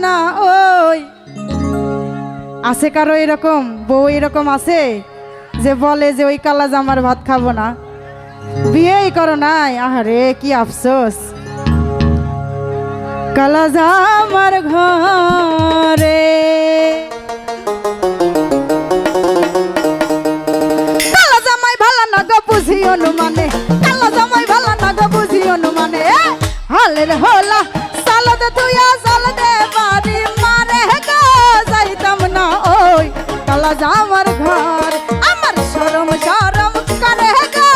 না ওই। আছে কারো এরকম বউ এরকম আছে যে বলে যে ওই কালা জামার ভাত খাবো না, বিয়েই করো নাই? আহারে কি আফসোস। কালা জামার ঘরে কালা জামাই ভালো না গো বুঝি অনুমানে, কালা জামাই ভালো না গো বুঝি অনুমানে। হালের হলা সালদ তুইয়া সাল দে বাড়ি মারে গো যাইতাম না ওই কালা জামার ঘর। আমার শরম শরম করে গো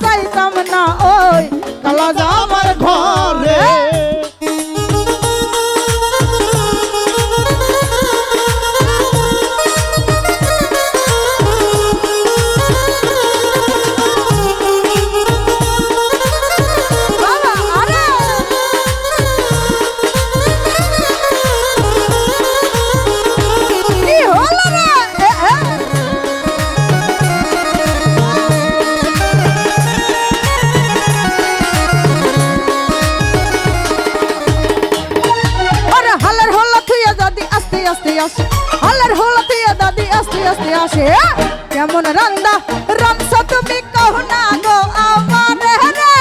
যাইতাম না ওই কালা জামার ঘরে। হালার হলা তুইয়া দাদি আস্তে আস্তে আসে কেমন রান্দা রামছ তুমি কহ না গো আমার রে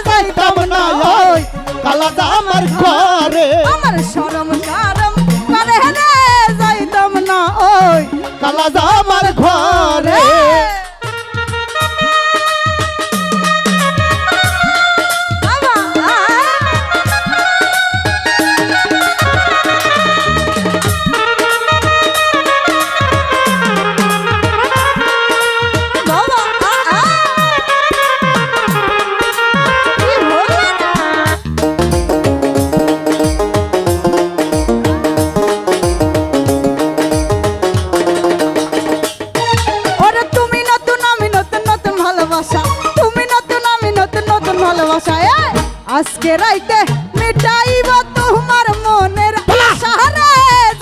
যাইতাম না ওই কালা জামার ঘরে। আমার শরম শরম করে রে যাইতাম না ওই কালা জামার ঘরে। আজকে রাইতে মিটাইব তোমার মনের আশা রে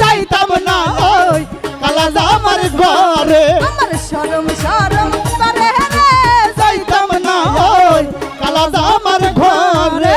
যাইতাম না ওই কালা জামার ঘরে। আমার শরম শরম করে রে যাইতাম না ওই কালা জামার ঘরে।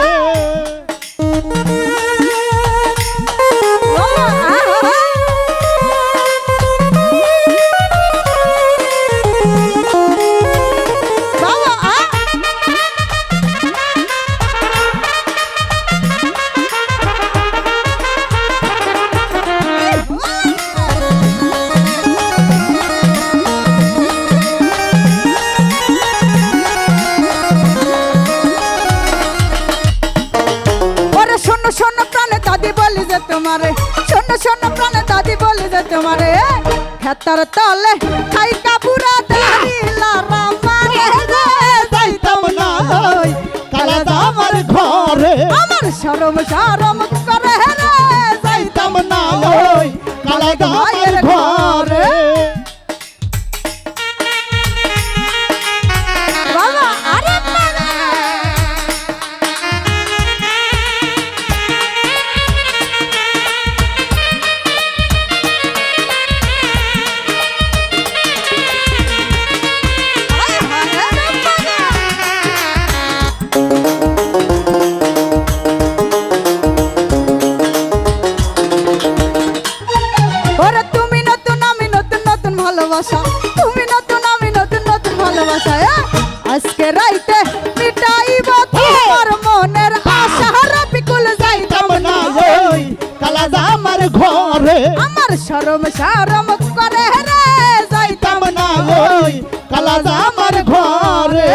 তোমারে শোনো শোনো প্রাণে দাদি বলি যে তোমারে হেতার তলে খাই কাপুরা দিলা রামারে যাইতাম না ওই কালা জামার ঘরে। আমার শরম শরম করে রে যাইতাম না ওই কালা জামার ঘরে। বাবা আরে তুমি নতুন আমি নতুন নতুন ভালোবাসা আজকে রাইতে মিটাইব তোমার মনের আশা রবিকুল যাইতাম না ওই কালা জামার ঘরে। আমার শরম শরম করে রে যাইতাম না ওই কালা জামার ঘরে।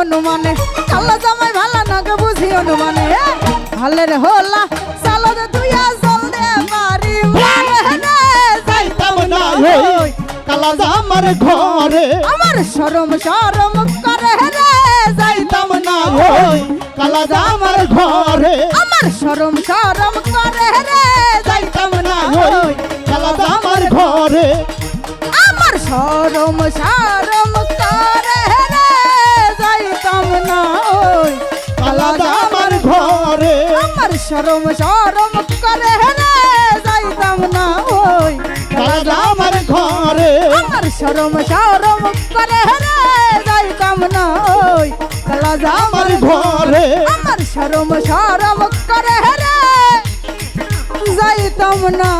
অনুমানে কালা জামাই ভালো না গো বুঝি অনুমানে হালের হলা সালদ তুইয়া জল দে মারি মারে যাইতাম না ওই কালা জামার ঘরে। আমার শরম শরম করে রে যাইতাম না ওই কালা জামার ঘরে। আমার আমার শরম শরম করে রে যাইতাম না ওই কালা জামার ঘরে আমার শরম শরম করে রে যাইতাম না ওই কালা জামার ঘরে আমার শরম শরম করে রে যাইতাম না ওই কালা জামার ঘরে আমার শরম শরম করে রে যাইতাম না ওই কালা আমার জামার ঘরে আমার শরম শরম করে রে যাইতাম না